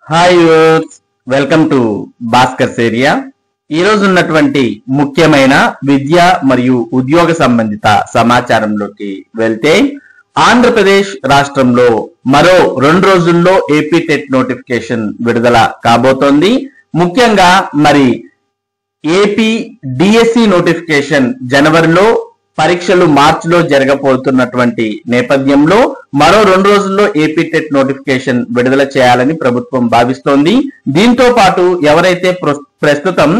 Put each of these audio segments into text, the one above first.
Hi yours, welcome to Bhaskar's area. ఈ రోజు ఉన్నటువంటి ముఖ్యమైన విద్య మరియు ఉద్యోగ సంబంధిత సమాచారంలోకి వెళ్తే, ఆంధ్రప్రదేశ్ రాష్ట్రంలో మరో 2 రోజుల్లో ఏపీ టెట్ నోటిఫికేషన్ విడుదల కాబోతోంది. ముఖ్యంగా మరి ఏపీ డిఎస్సి నోటిఫికేషన్ జనవరిలో, పరీక్షలు మార్చిలో జరగబోతున్నటువంటి నేపథ్యంలో మరో 2 రోజుల్లో ఏపీ టెట్ నోటిఫికేషన్ విడుదల చేయాలని ప్రభుత్వం భావిస్తోంది. దీంతో పాటు ఎవరైతే ప్రస్తుతం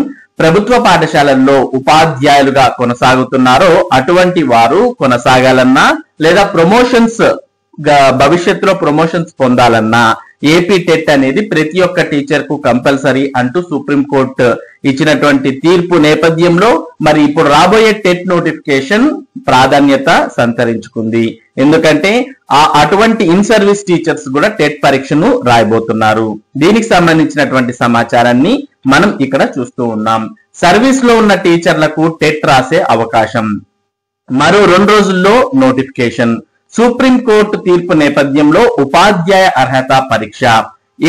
ప్రభుత్వ పాఠశాలల్లో ఉపాధ్యాయులుగా కొనసాగుతున్నారో అటువంటి వారు కొనసాగాలన్నా లేదా ప్రమోషన్స్ భవిష్యత్తులో ప్రమోషన్స్ పొందాలన్నా ఏపీ టెట్ అనేది ప్రతి ఒక్క టీచర్ కు కంపల్సరీ అంటూ సుప్రీంకోర్టు ఇచ్చినటువంటి తీర్పు నేపథ్యంలో మరి ఇప్పుడు రాబోయే టెట్ నోటిఫికేషన్ ప్రాధాన్యత సంతరించుకుంది. ఎందుకంటే అటువంటి ఇన్ సర్వీస్ టీచర్స్ కూడా టెట్ పరీక్షను రాయబోతున్నారు. దీనికి సంబంధించినటువంటి సమాచారాన్ని మనం ఇక్కడ చూస్తూ ఉన్నాం. సర్వీస్ లో ఉన్న టీచర్లకు టెట్ రాసే అవకాశం, మరో 2 రోజుల్లో నోటిఫికేషన్. సుప్రీంకోర్టు తీర్పు నేపథ్యంలో ఉపాధ్యాయ అర్హత పరీక్ష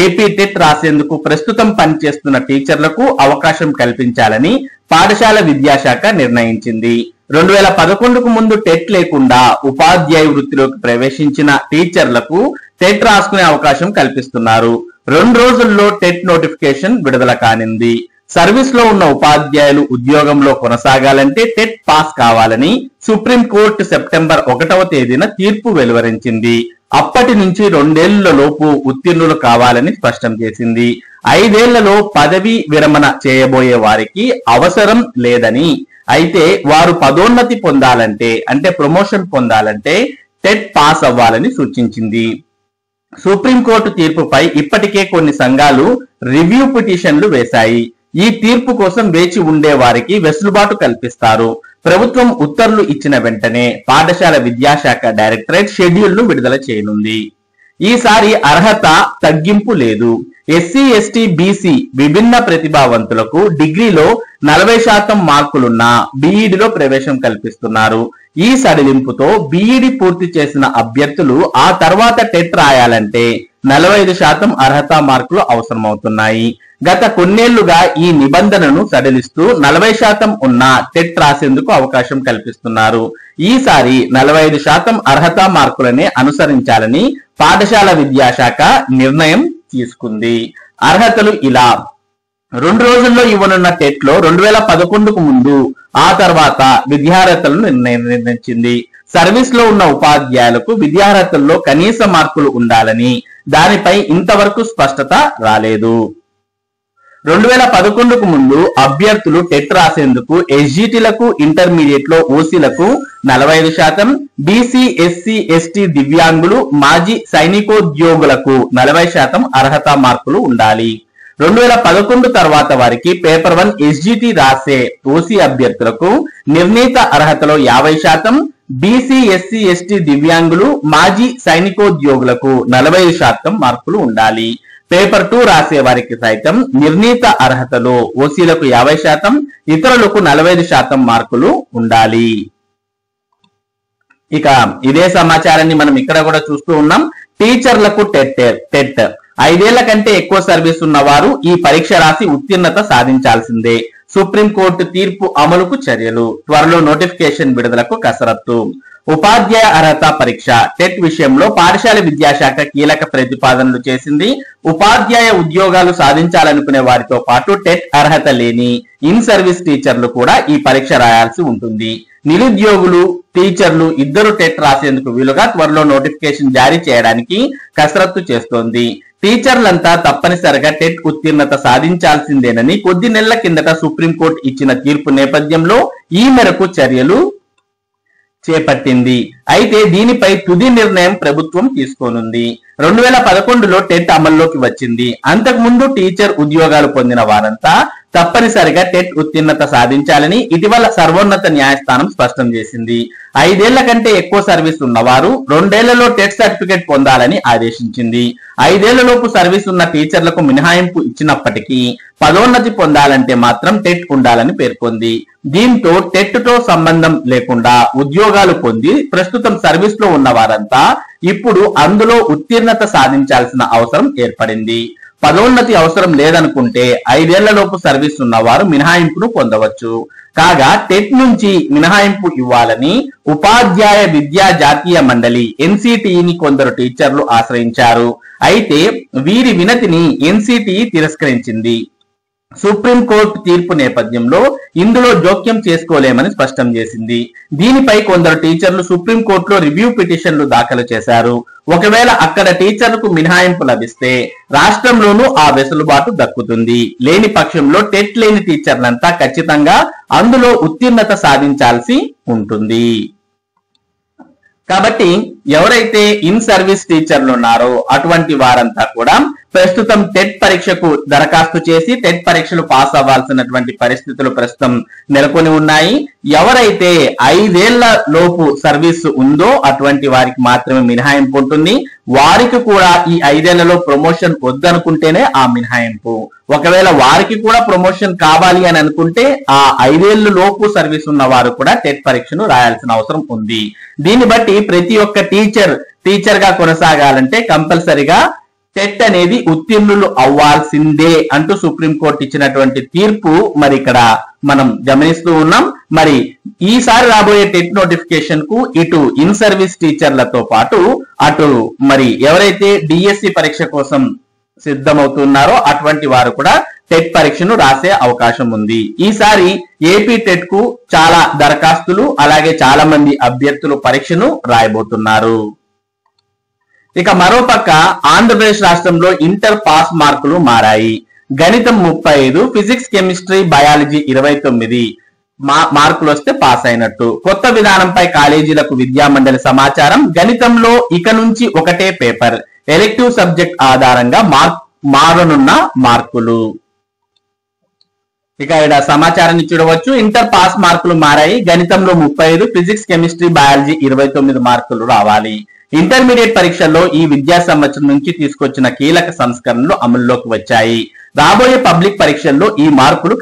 ఏపీ టెట్ రాసేందుకు ప్రస్తుతం పనిచేస్తున్న టీచర్లకు అవకాశం కల్పించాలని పాఠశాల విద్యాశాఖ నిర్ణయించింది. 2011కు ముందు టెట్ లేకుండా ఉపాధ్యాయ వృత్తిలోకి ప్రవేశించిన టీచర్లకు టెట్ రాసుకునే అవకాశం కల్పిస్తున్నారు. 2 రోజుల్లో టెట్ నోటిఫికేషన్ విడుదల కానుంది. సర్వీస్ లో ఉన్న ఉపాధ్యాయులు ఉద్యోగంలో కొనసాగాలంటే టెట్ పాస్ కావాలని సుప్రీంకోర్టు సెప్టెంబర్ 1వ తేదీన తీర్పు వెలువరించింది. అప్పటి నుంచి 2 ఏళ్లలోపు ఉత్తీర్ణులు కావాలని స్పష్టం చేసింది. 5 ఏళ్లలో పదవి విరమణ చేయబోయే వారికి అవసరం లేదని, అయితే వారు పదోన్నతి పొందాలంటే అంటే ప్రమోషన్ పొందాలంటే టెట్ పాస్ అవ్వాలని సూచించింది. సుప్రీంకోర్టు తీర్పుపై ఇప్పటికే కొన్ని సంఘాలు రివ్యూ పిటిషన్లు వేశాయి. ఈ తీర్పు కోసం వేచి ఉండే వారికి వెసులుబాటు కల్పిస్తారు. ప్రభుత్వం ఉత్తర్వులు ఇచ్చిన వెంటనే పాఠశాల విద్యాశాఖ డైరెక్టరేట్ షెడ్యూల్ ను విడుదల చేయనుంది. ఈసారి అర్హత తగ్గింపు లేదు. ఎస్సీ, ఎస్టీ, బీసీ విభిన్న ప్రతిభావంతులకు డిగ్రీలో 40% మార్కులున్న బీఈడిలో ప్రవేశం కల్పిస్తున్నారు. ఈ సడలింపుతో బీఈడి పూర్తి చేసిన అభ్యర్థులు ఆ తర్వాత టెట్ రాయాలంటే 45% అర్హత మార్కులు అవసరమవుతున్నాయి. గత కొన్నేళ్లుగా ఈ నిబంధనను సడలిస్తూ 40% ఉన్న టెట్ రాసేందుకు అవకాశం కల్పిస్తున్నారు. ఈసారి 45% అర్హత మార్కులనే అనుసరించాలని పాఠశాల విద్యాశాఖ నిర్ణయం తీసుకుంది. అర్హతలు ఇలా: 2 రోజుల్లో ఇవ్వనున్న టెట్ లో 2011కు ముందు, ఆ తర్వాత విద్యార్హతలను నిర్ణయించింది. సర్వీస్ లో ఉన్న ఉపాధ్యాయులకు విద్యార్హతల్లో కనీస మార్కులు ఉండాలని, దానిపై ఇంతవరకు స్పష్టత రాలేదు. 2011కు ముందు అభ్యర్థులు టెట్ రాసేందుకు ఎస్జిటిలకు, ఇంటర్మీడియట్ లో ఓసీలకు 45%, బీసీ, ఎస్సీ, ఎస్టీ, దివ్యాంగులు, మాజీ సైనికోద్యోగులకు 40% అర్హత మార్కులు ఉండాలి. 2011 తర్వాత వారికి పేపర్ 1 ఎస్జిటి రాసే ఓసీ అభ్యర్థులకు నిర్ణీత అర్హతలో 50%, బీసీ, ఎస్సీ, ఎస్టీ, దివ్యాంగులు, మాజీ సైనికోద్యోగులకు 45% మార్కులు ఉండాలి. పేపర్ 2 రాసే వారికి సైతం నిర్ణీత అర్హతలో ఓసీలకు 50%, ఇతరులకు 45% మార్కులు ఉండాలి. ఇక ఇదే సమాచారాన్ని మనం ఇక్కడ కూడా చూస్తూ ఉన్నాం. టీచర్లకు టెట్ 5 ఏళ్ల కంటే ఎక్కువ సర్వీస్ ఉన్నవారు ఈ పరీక్ష రాసి ఉత్తీర్ణత సాధించాల్సిందే. సుప్రీంకోర్టు తీర్పు అమలుకు చర్యలు, త్వరలో నోటిఫికేషన్ విడుదలకు కసరత్తు. ఉపాధ్యాయ అర్హత పరీక్ష టెట్ విషయంలో పాఠశాల విద్యాశాఖ కీలక ప్రతిపాదనలు చేసింది. ఉపాధ్యాయ ఉద్యోగాలు సాధించాలనుకునే వారితో పాటు టెట్ అర్హత లేని ఇన్ సర్వీస్ టీచర్లు కూడా ఈ పరీక్ష రాయాల్సి ఉంటుంది. నిరుద్యోగులు, టీచర్లు ఇద్దరు టెట్ రాసేందుకు వీలుగా త్వరలో నోటిఫికేషన్ జారీ చేయడానికి కసరత్తు చేస్తోంది. టీచర్లంతా తప్పనిసరిగా టెట్ ఉత్తీర్ణత సాధించాల్సిందేనని కొద్ది నెలల కిందట సుప్రీంకోర్టు ఇచ్చిన తీర్పు నేపథ్యంలో ఈ మేరకు చర్యలు చేపట్టింది. అయితే దీనిపై తుది నిర్ణయం ప్రభుత్వం తీసుకోనుంది. 2011లో టెట్ అమల్లోకి వచ్చింది. అంతకుముందు టీచర్ ఉద్యోగాలు పొందిన వారంతా తప్పనిసరిగా టెట్ ఉత్తీర్ణత సాధించాలని ఇటీవల సర్వోన్నత న్యాయస్థానం స్పష్టం చేసింది. 5 ఏళ్ల కంటే ఎక్కువ సర్వీస్ ఉన్నవారు 2 ఏళ్లలో టెట్ సర్టిఫికెట్ పొందాలని ఆదేశించింది. 5 ఏళ్లలోపు సర్వీస్ ఉన్న టీచర్లకు మినహాయింపు ఇచ్చినప్పటికీ పదోన్నతి పొందాలంటే మాత్రం టెట్ ఉండాలని పేర్కొంది. దీంతో టెట్ తో సంబంధం లేకుండా ఉద్యోగాలు పొంది ప్రస్తుతం సర్వీస్ లో ఉన్న వారంతా ఇప్పుడు అందులో ఉత్తీర్ణత సాధించాల్సిన అవసరం ఏర్పడింది. పదోన్నతి అవసరం లేదనుకుంటే 5 ఏళ్లలోపు సర్వీస్ ఉన్నవారు మినహాయింపును పొందవచ్చు. కాగా టెట్ నుంచి మినహాయింపు ఇవ్వాలని ఉపాధ్యాయ విద్యా జాతీయ మండలి ఎన్సిటిఈని కొందరు టీచర్లు ఆశ్రయించారు. అయితే వీరి వినతిని ఎన్సిటిఈ తిరస్కరించింది. సుప్రీంకోర్టు తీర్పు నేపథ్యంలో ఇందులో జోక్యం చేసుకోలేమని స్పష్టం చేసింది. దీనిపై కొందరు టీచర్లు సుప్రీంకోర్టులో రివ్యూ పిటిషన్లు దాఖలు చేశారు. ఒకవేళ అక్కడ టీచర్లకు మినహాయింపు లభిస్తే రాష్ట్రంలోనూ ఆ వెసులుబాటు దక్కుతుంది. లేని పక్షంలో టెట్ లేని టీచర్లంతా ఖచ్చితంగా అందులో ఉత్తీర్ణత సాధించాల్సి ఉంటుంది. కాబట్టి ఎవరైతే ఇన్ సర్వీస్ టీచర్లు ఉన్నారో అటువంటి వారంతా కూడా ప్రస్తుతం టెట్ పరీక్షకు దరఖాస్తు చేసి టెట్ పరీక్షలు పాస్ అవ్వాల్సినటువంటి పరిస్థితులు ప్రస్తుతం నెలకొని ఉన్నాయి. ఎవరైతే 5 ఏళ్ల లోపు సర్వీస్ ఉందో అటువంటి వారికి మాత్రమే మినహాయింపు ఉంటుంది. వారికి కూడా ఈ 5 ఏళ్లలో ప్రమోషన్ వద్దనుకుంటేనే ఆ మినహాయింపు. ఒకవేళ వారికి కూడా ప్రమోషన్ కావాలి అని అనుకుంటే ఆ 5 ఏళ్ల లోపు సర్వీస్ ఉన్న వారు కూడా టెట్ పరీక్షను రాయాల్సిన అవసరం ఉంది. దీన్ని బట్టి ప్రతి ఒక్క టీచర్ గా కొనసాగాలంటే కంపల్సరిగా టెట్ అనేది ఉత్తీర్ణులు అవ్వాల్సిందే అంటూ సుప్రీంకోర్టు ఇచ్చినటువంటి తీర్పు మరి ఇక్కడ మనం గమనిస్తూ ఉన్నాం. మరి ఈసారి రాబోయే టెట్ నోటిఫికేషన్ కు ఇటు ఇన్ సర్వీస్ టీచర్లతో పాటు అటు మరి ఎవరైతే డిఎస్సి పరీక్ష కోసం సిద్ధమవుతున్నారో అటువంటి వారు కూడా టెట్ పరీక్షను రాసే అవకాశం ఉంది. ఈసారి ఏపీ టెట్ కు చాలా దరఖాస్తులు అలాగే చాలా మంది అభ్యర్థులు పరీక్షను రాయబోతున్నారు. ఇక మరోపక్క ఆంధ్రప్రదేశ్ రాష్ట్రంలో ఇంటర్ పాస్ మార్కులు మారాయి. గణితం 35, ఫిజిక్స్ కెమిస్ట్రీ బయాలజీ 29 మార్కులు వస్తే పాస్ అయినట్టు. కొత్త విధానంపై కాలేజీలకు విద్యామండలి సమాచారం. గణితంలో ఇక నుంచి ఒకటే పేపర్, ఎలెక్టివ్ సబ్జెక్ట్ ఆధారంగా మారనున్న మార్కులు. ఇక ఇక్కడ సమాచారాన్ని చూడవచ్చు. ఇంటర్ పాస్ మార్కులు మారాయి. గణితంలో 35, ఫిజిక్స్ కెమిస్ట్రీ బయాలజీ 29 మార్కులు రావాలి. ఇంటర్మీడియట్ పరీక్షల్లో ఈ విద్యా సంవత్సరం నుంచి తీసుకొచ్చిన కీలక సంస్కరణలు అమల్లోకి వచ్చాయి. రాబోయే పబ్లిక్ పరీక్షల్లో ఈ మార్పులు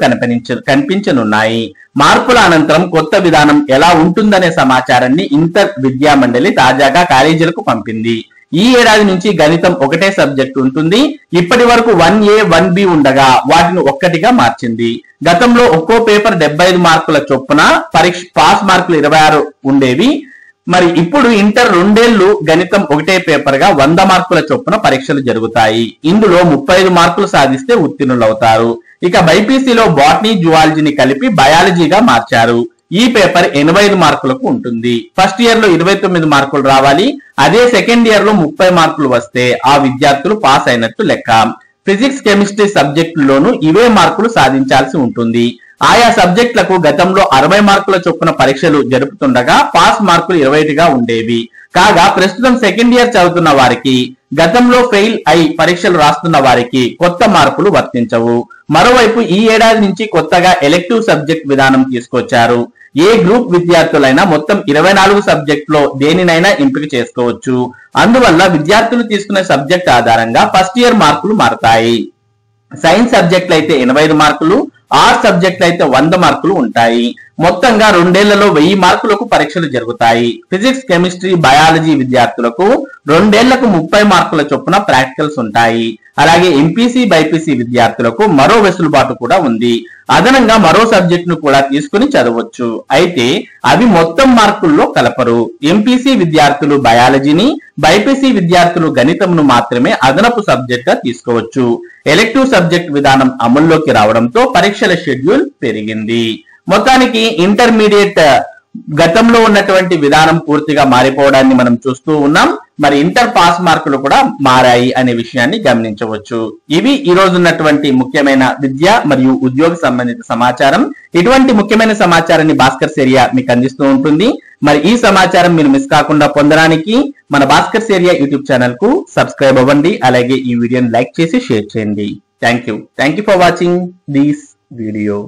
కనిపించనున్నాయి. మార్పుల అనంతరం కొత్త విధానం ఎలా ఉంటుందనే సమాచారాన్ని ఇంటర్ విద్యా మండలి తాజాగా కాలేజీలకు పంపింది. ఈ ఏడాది నుంచి గణితం ఒకటే సబ్జెక్ట్ ఉంటుంది. ఇప్పటి వరకు 1A 1B ఉండగా వాటిని ఒక్కటిగా మార్చింది. గతంలో ఒక్కో పేపర్ 75 మార్కుల చొప్పున పరీక్ష పాస్ మార్కులు 26 ఉండేవి. మరి ఇప్పుడు ఇంటర్ 2 ఏళ్లు గణితం ఒకటే పేపర్ గా 100 మార్కుల చొప్పున పరీక్షలు జరుగుతాయి. ఇందులో 35 మార్కులు సాధిస్తే ఉత్తీర్ణులవుతారు. ఇక బైపీసీలో బాటనీ జువాలజీని కలిపి బయాలజీగా మార్చారు. ఈ పేపర్ 85 మార్కులకు ఉంటుంది. ఫస్ట్ ఇయర్ లో 29 మార్కులు రావాలి. అదే సెకండ్ ఇయర్ లో 30 మార్కులు వస్తే ఆ విద్యార్థులు పాస్ అయినట్టు లెక్క. ఫిజిక్స్ కెమిస్ట్రీ సబ్జెక్టుల్లోనూ ఇవే మార్కులు సాధించాల్సి ఉంటుంది. ఆయా సబ్జెక్టులకు గతంలో 60 మార్కుల చొప్పున పరీక్షలు జరుపుతుండగా పాస్ మార్కులు 21గా ఉండేవి. కాగా ప్రస్తుతం సెకండ్ ఇయర్ చదువుతున్న వారికి గతంలో ఫెయిల్ అయి పరీక్షలు రాస్తున్న వారికి కొత్త మార్పులు వర్తించవు. మరోవైపు ఈ ఏడాది నుంచి కొత్తగా ఎలెక్టివ్ సబ్జెక్ట్ విధానం తీసుకొచ్చారు. ఏ గ్రూప్ విద్యార్థులైనా మొత్తం 24 సబ్జెక్టులో దేనినైనా ఎంపిక చేసుకోవచ్చు. అందువల్ల విద్యార్థులు తీసుకునే సబ్జెక్ట్ ఆధారంగా ఫస్ట్ ఇయర్ మార్కులు మారతాయి. సైన్స్ సబ్జెక్టులు అయితే 85 మార్కులు, ఆర్ట్స్ సబ్జెక్టులు అయితే 100 మార్కులు ఉంటాయి. మొత్తంగా 2 ఏళ్లలో 1000 మార్కులకు పరీక్షలు జరుగుతాయి. ఫిజిక్స్ కెమిస్ట్రీ బయాలజీ విద్యార్థులకు 2 ఏళ్లకు 30 మార్కుల చొప్పున ప్రాక్టికల్స్ ఉంటాయి. అలాగే ఎంపీసీ బైపీసీ విద్యార్థులకు మరో వెసులుబాటు కూడా ఉంది. అదనంగా మరో సబ్జెక్ట్ ను కూడా తీసుకుని చదవచ్చు. అయితే అవి మొత్తం మార్కుల్లో కలపరు. ఎంపీసీ విద్యార్థులు బయాలజీని, బైపీసీ విద్యార్థులు గణితంను మాత్రమే అదనపు సబ్జెక్ట్ గా తీసుకోవచ్చు. ఎలెక్టివ్ సబ్జెక్ట్ విధానం అమల్లోకి రావడంతో పరీక్షల షెడ్యూల్ పెరిగింది. మొత్తానికి ఇంటర్మీడియట్ గతంలో ఉన్నటువంటి విధానం పూర్తిగా మారిపోవడాన్ని మనం చూస్తూ ఉన్నాం. మరి ఇంటర్ పాస్ మార్కులు కూడా మారాయి అనే విషయాన్ని గమనించవచ్చు. ఇవి ఈ రోజు ఉన్నటువంటి ముఖ్యమైన విద్య మరియు ఉద్యోగ సంబంధిత సమాచారం. ఇటువంటి ముఖ్యమైన సమాచారాన్ని భాస్కర్ సేరియా మీకు అందిస్తూ ఉంటుంది. మరి ఈ సమాచారం మీరు మిస్ కాకుండా పొందడానికి మన భాస్కర్ సేరియా యూట్యూబ్ ఛానల్ కు సబ్స్క్రైబ్ అవ్వండి. అలాగే ఈ వీడియోని లైక్ చేసి షేర్ చేయండి. Thank you for watching this video.